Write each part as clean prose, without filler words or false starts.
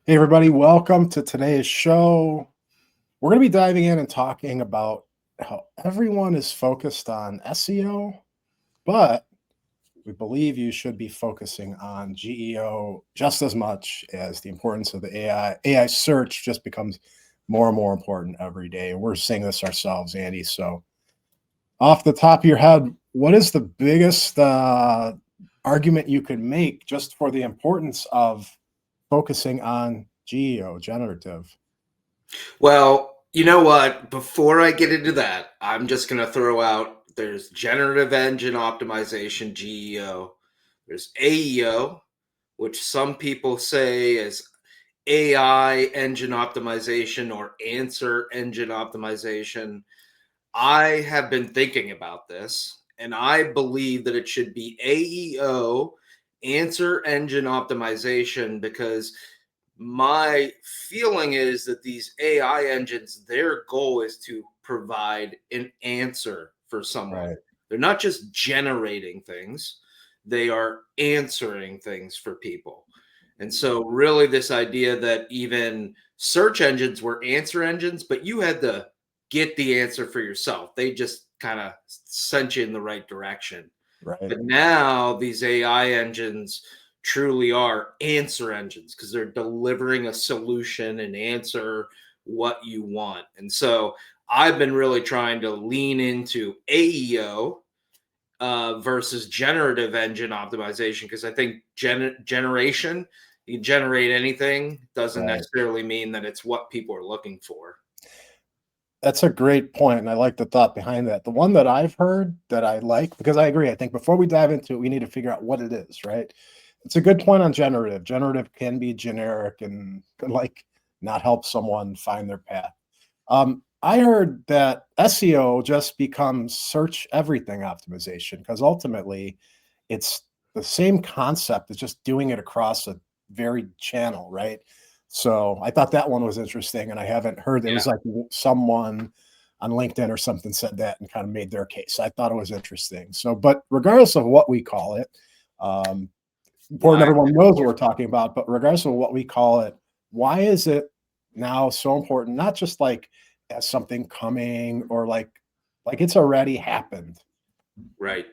Hey, everybody, welcome to today's show. We're going to be diving in and talking about how everyone is focused on SEO, but we believe you should be focusing on GEO just as much as the importance of the AI. AI search just becomes more and more important every day. We're seeing this ourselves, Andy. So, off the top of your head, what is the biggest argument you could make just for the importance of focusing on GEO, generative? Well, you know what? Before I get into that, I'm just going to throw out there's generative engine optimization, GEO. There's AEO, which some people say is AI engine optimization or answer engine optimization. I have been thinking about this and I believe that it should be AEO, answer engine optimization, because my feeling is that these AI engines, their goal is to provide an answer for someone. Right. They're not just generating things, they are answering things for people. And so, really, this idea that even search engines were answer engines, but you had to get the answer for yourself. They just kind of sent you in the right direction. Right. But now these AI engines truly are answer engines because they're delivering a solution and answer what you want. And so I've been really trying to lean into AEO versus generative engine optimization, because I think generation, you generate anything, doesn't Right. necessarily mean that it's what people are looking for. That's a great point, and I like the thought behind that. The one that I've heard that I like, because I agree, I think before we dive into it, we need to figure out what it is, right? It's a good point on generative. Generative can be generic and can, like, not help someone find their path. I heard that SEO just becomes search everything optimization because ultimately it's the same concept. It's just doing it across a varied channel, right? So I thought that one was interesting, and I haven't heard it Yeah. was like someone on LinkedIn or something said that and kind of made their case. I thought it was interesting. So, but regardless of what we call it, um, important Why? everyone knows what we're talking about, but regardless of what we call it, why is it now so important? Not just like as something coming or like it's already happened. Right.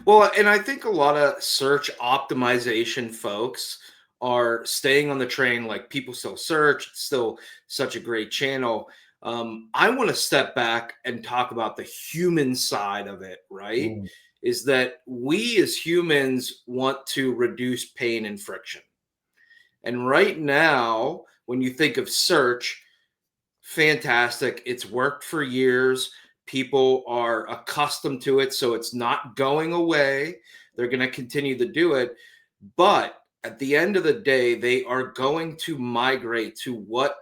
Well, and I think a lot of search optimization folks are staying on the train. Like, people still search, it's still such a great channel. I want to step back and talk about the human side of it, right? Mm, Is that we as humans want to reduce pain and friction. And right now, when you think of search, fantastic. It's worked for years. People are accustomed to it, so it's not going away. They're going to continue to do it. But at the end of the day, they are going to migrate to what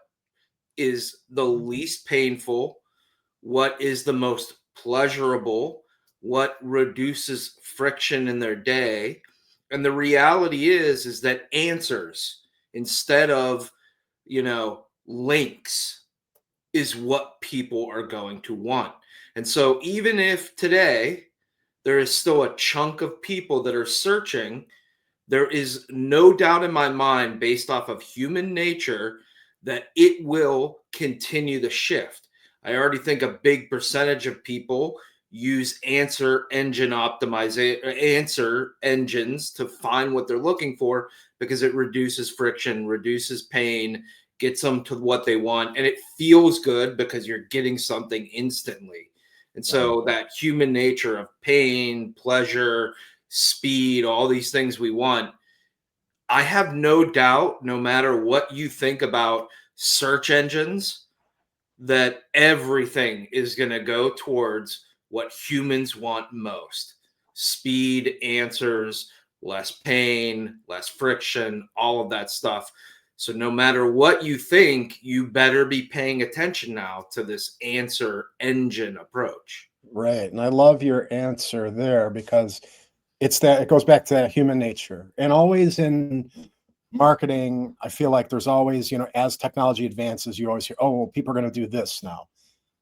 is the least painful, what is the most pleasurable, what reduces friction in their day. And the reality is that answers instead of, links is what people are going to want. And so, even if today there is still a chunk of people that are searching, there is no doubt in my mind, based off of human nature, that it will continue to shift. I already think a big percentage of people use answer engines to find what they're looking for, because it reduces friction, reduces pain, gets them to what they want, and it feels good because you're getting something instantly. And right. so that human nature of pain, pleasure, speed, all these things we want, I have no doubt, no matter what you think about search engines, that everything is going to go towards what humans want most: speed, answers, less pain, less friction, all of that stuff. So, no matter what you think, you better be paying attention now to this answer engine approach. Right. And I love your answer there because it's that it goes back to that human nature. And always in marketing, I feel like there's always, as technology advances, you always hear, oh, well, people are going to do this now.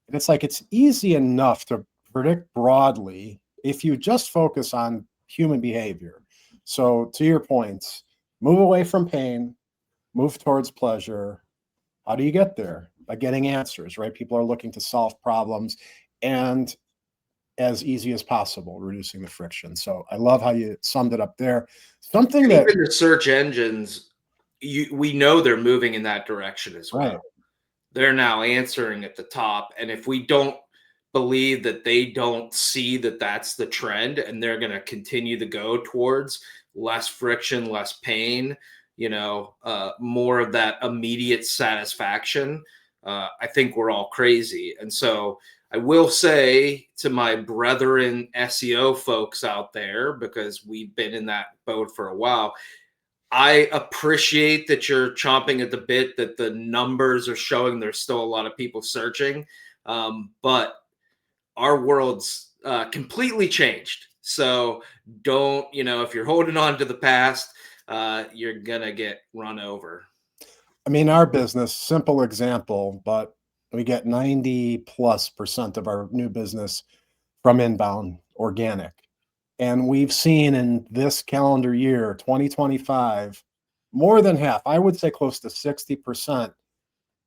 And it's like it's easy enough to predict broadly if you just focus on human behavior. So, to your points, move away from pain, move towards pleasure. How do you get there? By getting answers, right? People are looking to solve problems and as easy as possible, reducing the friction. So I love how you summed it up there. Something And that, even the search engines, we know they're moving in that direction as well. right, They're now answering at the top, and if we don't believe that they don't see that that's the trend and they're going to continue to go towards less friction, less pain, more of that immediate satisfaction, I think we're all crazy. And so I will say to my brethren SEO folks out there, because we've been in that boat for a while, I appreciate that you're chomping at the bit, that the numbers are showing there's still a lot of people searching. But our world's completely changed. So don't, if you're holding on to the past, you're going to get run over. I mean, our business, simple example, but we get 90+% of our new business from inbound organic. And we've seen in this calendar year, 2025, more than half, I would say close to 60%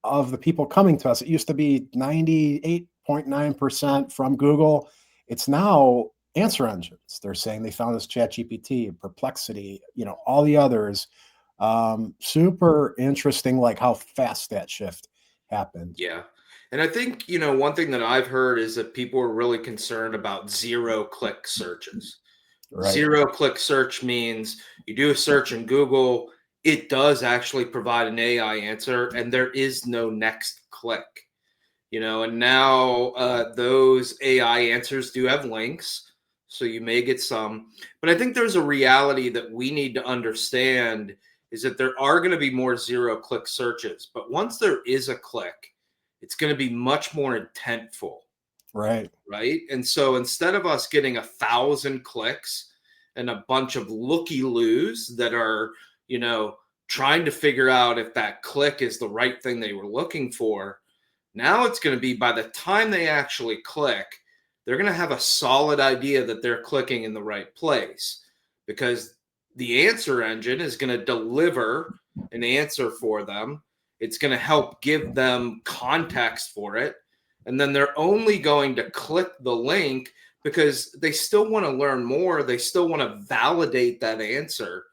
of the people coming to us. It used to be 98.9% from Google. It's now answer engines. They're saying they found this ChatGPT, Perplexity, all the others. Super interesting, like how fast that shift happened. Yeah. And I think, one thing that I've heard is that people are really concerned about zero-click searches. Right. Zero-click search means you do a search in Google, it does actually provide an AI answer, and there is no next click. And now those AI answers do have links, so you may get some. But I think there's a reality that we need to understand is that there are going to be more zero-click searches. But once there is a click, it's going to be much more intentful, Right. right? And so instead of us getting 1,000 clicks and a bunch of looky-loos that are, trying to figure out if that click is the right thing they were looking for, now it's going to be by the time they actually click, they're going to have a solid idea that they're clicking in the right place, because the answer engine is going to deliver an answer for them. It's going to help give them context for it. And then they're only going to click the link because they still want to learn more. They still want to validate that answer.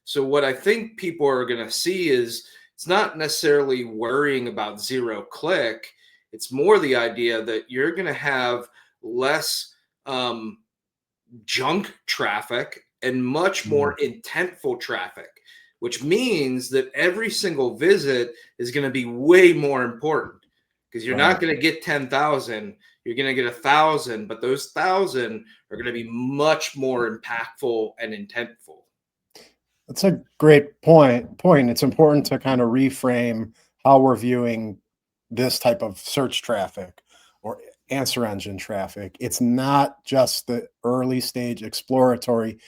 So what I think people are going to see is it's not necessarily worrying about zero click. It's more the idea that you're going to have less junk traffic and much more intentful traffic, which means that every single visit is going to be way more important, because you're not Right. going to get 10,000, you're going to get 1,000, but those 1,000 are going to be much more impactful and intentful. That's a great point. It's important to kind of reframe how we're viewing this type of search traffic or answer engine traffic. It's not just the early stage exploratory.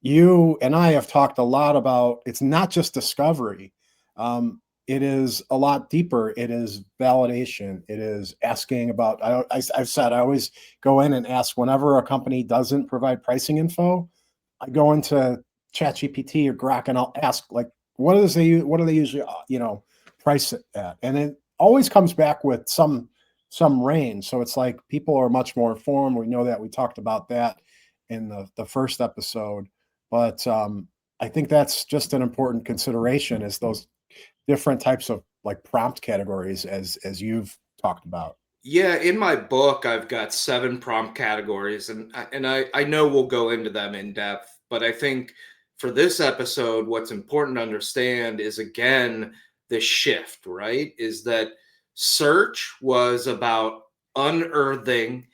You and I have talked a lot about it's not just discovery. It is a lot deeper. It is validation. It is asking about. I've said I always go in and ask whenever a company doesn't provide pricing info. I go into ChatGPT or Grok and I'll ask like, what do they usually price it at? And it always comes back with some range. So it's like people are much more informed. We know that. We talked about that in the first episode. But I think that's just an important consideration is those different types of like prompt categories as you've talked about. Yeah, in my book, I've got 7 prompt categories, and I know we'll go into them in depth, but I think for this episode, what's important to understand is, again, the shift, right? Is that search was about unearthing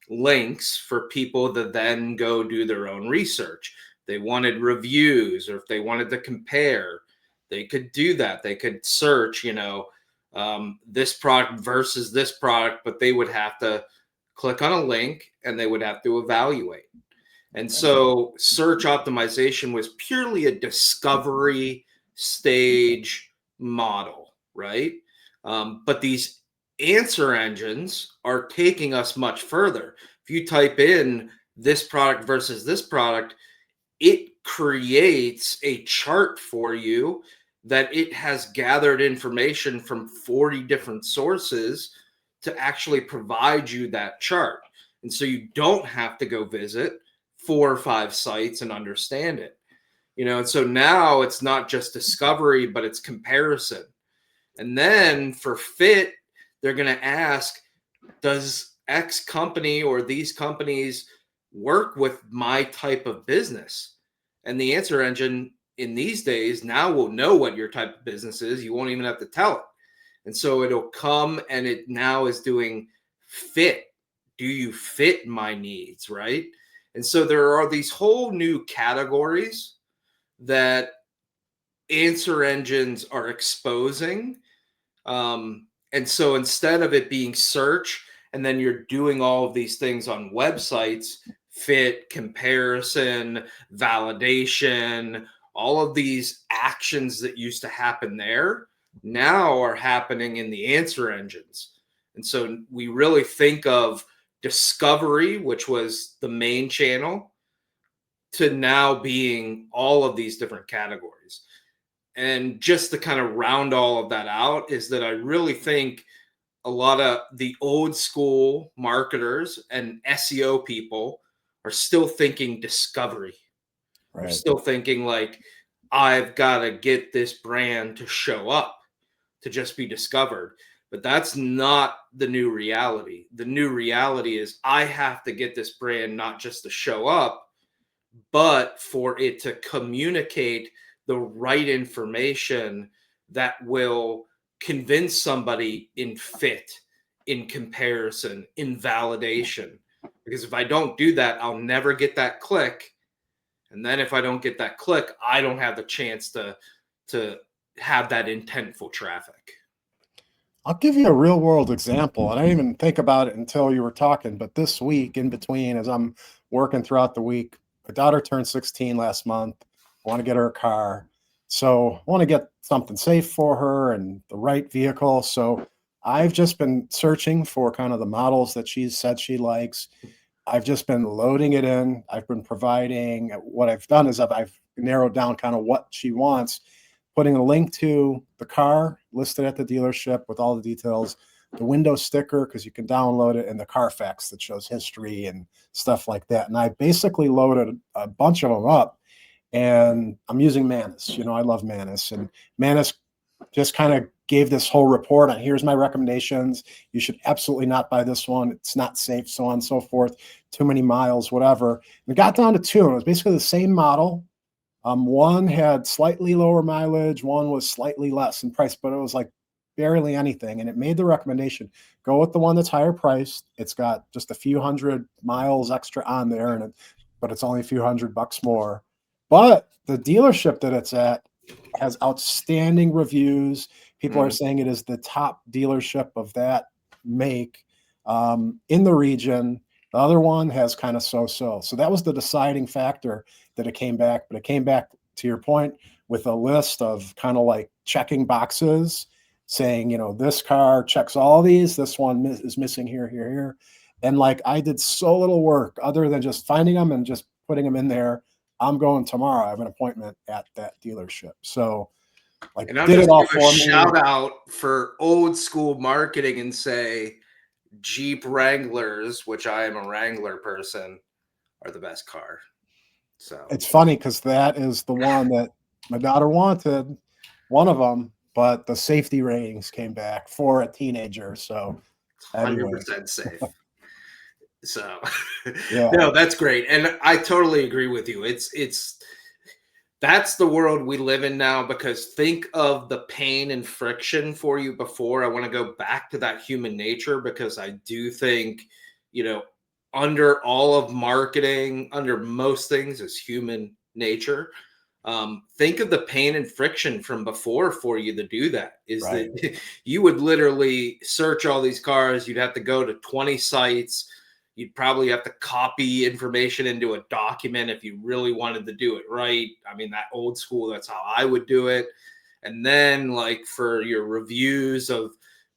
links for people to then go do their own research. They wanted reviews, or if they wanted to compare, they could do that. They could search, this product versus this product, but they would have to click on a link and they would have to evaluate. And so search optimization was purely a discovery stage model, right? But these answer engines are taking us much further. If you type in this product versus this product, it creates a chart for you that it has gathered information from 40 different sources to actually provide you that chart. And so you don't have to go visit 4 or 5 sites and understand it. And so now it's not just discovery, but it's comparison. And then for fit, they're going to ask, does X company or these companies work with my type of business? And the answer engine in these days now will know what your type of business is. You won't even have to tell it. And so it'll come and it now is doing fit. Do you fit my needs? Right. And so there are these whole new categories that answer engines are exposing. And so instead of it being search, and then you're doing all of these things on websites, fit, comparison, validation, all of these actions that used to happen there now are happening in the answer engines. And so we really think of discovery, which was the main channel, to now being all of these different categories. And just to kind of round all of that out is that I really think a lot of the old school marketers and SEO people are still thinking discovery. They're Right. still thinking like, I've got to get this brand to show up, to just be discovered. But that's not the new reality. The new reality is I have to get this brand not just to show up, but for it to communicate the right information that will convince somebody in fit, in comparison, in validation. Because if I don't do that, I'll never get that click. And then if I don't get that click, I don't have the chance to have that intentful traffic. I'll give you a real world example. And I didn't even think about it until you were talking. But this week, in between, as I'm working throughout the week, my daughter turned 16 last month. I want to get her a car. So I want to get something safe for her and the right vehicle. So I've just been searching for kind of the models that she's said she likes. I've just been loading it in. I've been providing what I've done is I've narrowed down kind of what she wants, putting a link to the car listed at the dealership with all the details, the window sticker, because you can download it, and the Carfax that shows history and stuff like that. And I basically loaded a bunch of them up, and I'm using Manus. I love Manus, and Manus just kind of gave this whole report on here's my recommendations. You should absolutely not buy this one. It's not safe, so on and so forth. Too many miles, whatever. And it got down to two, and it was basically the same model. One had slightly lower mileage, one was slightly less in price, but it was like barely anything. And it made the recommendation go with the one that's higher priced. It's got just a few hundred miles extra on there, but it's only a few $100 more. But the dealership that it's at has outstanding reviews. People are saying it is the top dealership of that make in the region. The other one has kind of so-so. So that was the deciding factor that it came back. But it came back, to your point, with a list of kind of like checking boxes saying, this car checks all these. This one is missing here, here, here. And like I did so little work other than just finding them and just putting them in there. I'm going tomorrow. I have an appointment at that dealership. So like And I'll did just it all give a for me. shout out for old school marketing and say Jeep Wranglers, which I am a Wrangler person, are the best car. So It's funny because that is the one that my daughter wanted, one of them, but the safety ratings came back for a teenager. So it's anyway, 100% safe. So yeah, no, that's great. And I totally agree with you. It's that's the world we live in now, because think of the pain and friction for you before. I want to go back to that human nature, because I do think, under all of marketing, under most things, is human nature. Think of the pain and friction from before for you to do that. Is right. that you would literally search all these cars, you'd have to go to 20 sites, you'd probably have to copy information into a document if you really wanted to do it right. I mean, that old school, that's how I would do it. And then like for your reviews of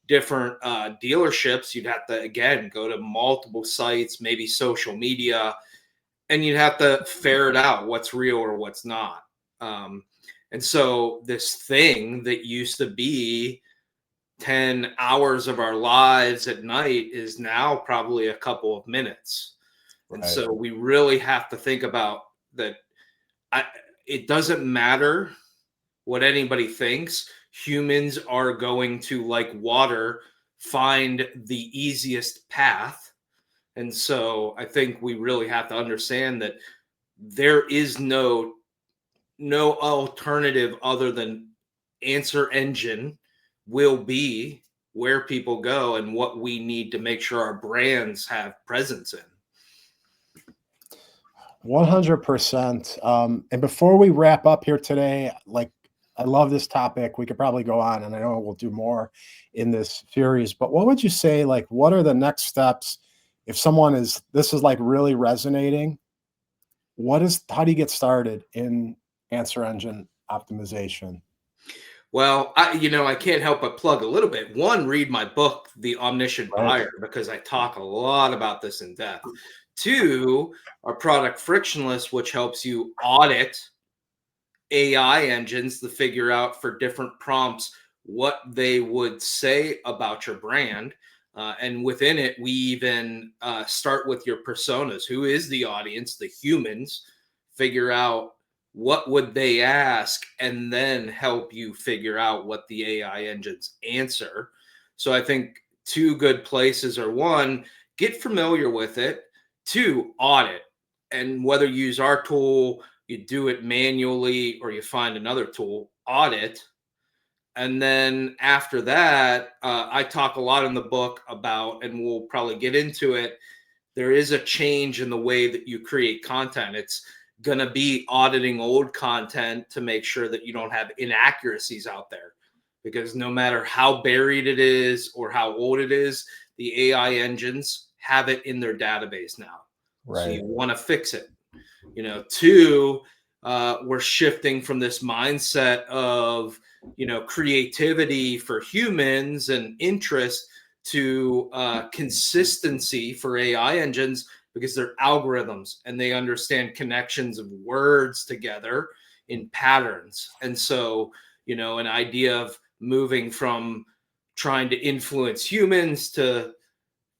different dealerships, you'd have to, again, go to multiple sites, maybe social media, and you'd have to ferret out what's real or what's not. And so this thing that used to be 10 hours of our lives at night is now probably a couple of minutes. And Right. so we really have to think about that. I, it doesn't matter what anybody thinks. Humans are going to, like water, find the easiest path. And so I think we really have to understand that there is no alternative other than answer engine will be where people go and what we need to make sure our brands have presence in. 100%. And before we wrap up here today, like, I love this topic. We could probably go on, and I know we'll do more in this series, but what would you say, like, what are the next steps if someone is, this is like really resonating? How do you get started in answer engine optimization? Well, I can't help but plug a little bit. One, read my book, The Omniscient Right. Buyer, because I talk a lot about this in depth. Two, our product Frictionless, which helps you audit AI engines to figure out for different prompts what they would say about your brand. And within it, we even start with your personas. Who is the audience, the humans? Figure out what would they ask, and then help you figure out what the AI engines answer. So I think two good places are: one, get familiar with it; two, audit. And whether you use our tool, you do it manually, or you find another tool, audit. And then after that, I talk a lot in the book about, and we'll probably get into it, there is a change in the way that you create content. It's going to be auditing old content to make sure that you don't have inaccuracies out there. Because no matter how buried it is or how old it is, the AI engines have it in their database now. So Right. you want to fix it. Two, we're shifting from this mindset of creativity for humans and interest to consistency for AI engines, because they're algorithms and they understand connections of words together in patterns. And so an idea of moving from trying to influence humans to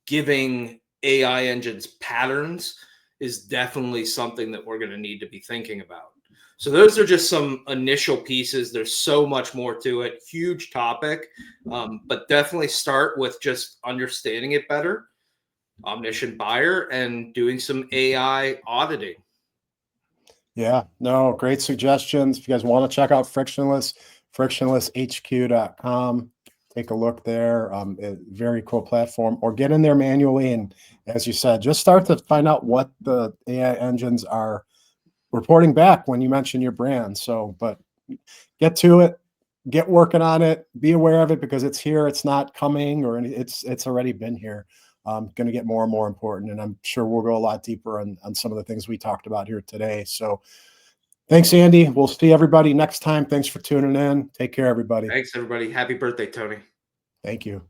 giving AI engines patterns is definitely something that we're going to need to be thinking about. So those are just some initial pieces. There's so much more to it. Huge topic, but definitely start with just understanding it better, omniscient buyer, and doing some AI auditing. Yeah, no, great suggestions. If you guys want to check out Frictionless, frictionlesshq.com. Take a look there. Very cool platform. Or get in there manually, and as you said, just start to find out what the AI engines are reporting back when you mention your brand. So, but get to it, get working on it, be aware of it, because it's here. It's not coming, or it's already been here. Going to get more and more important, and I'm sure we'll go a lot deeper on some of the things we talked about here today. So thanks, Andy. We'll see everybody next time. Thanks for tuning in. Take care, everybody. Thanks, everybody. Happy birthday, Tony. Thank you.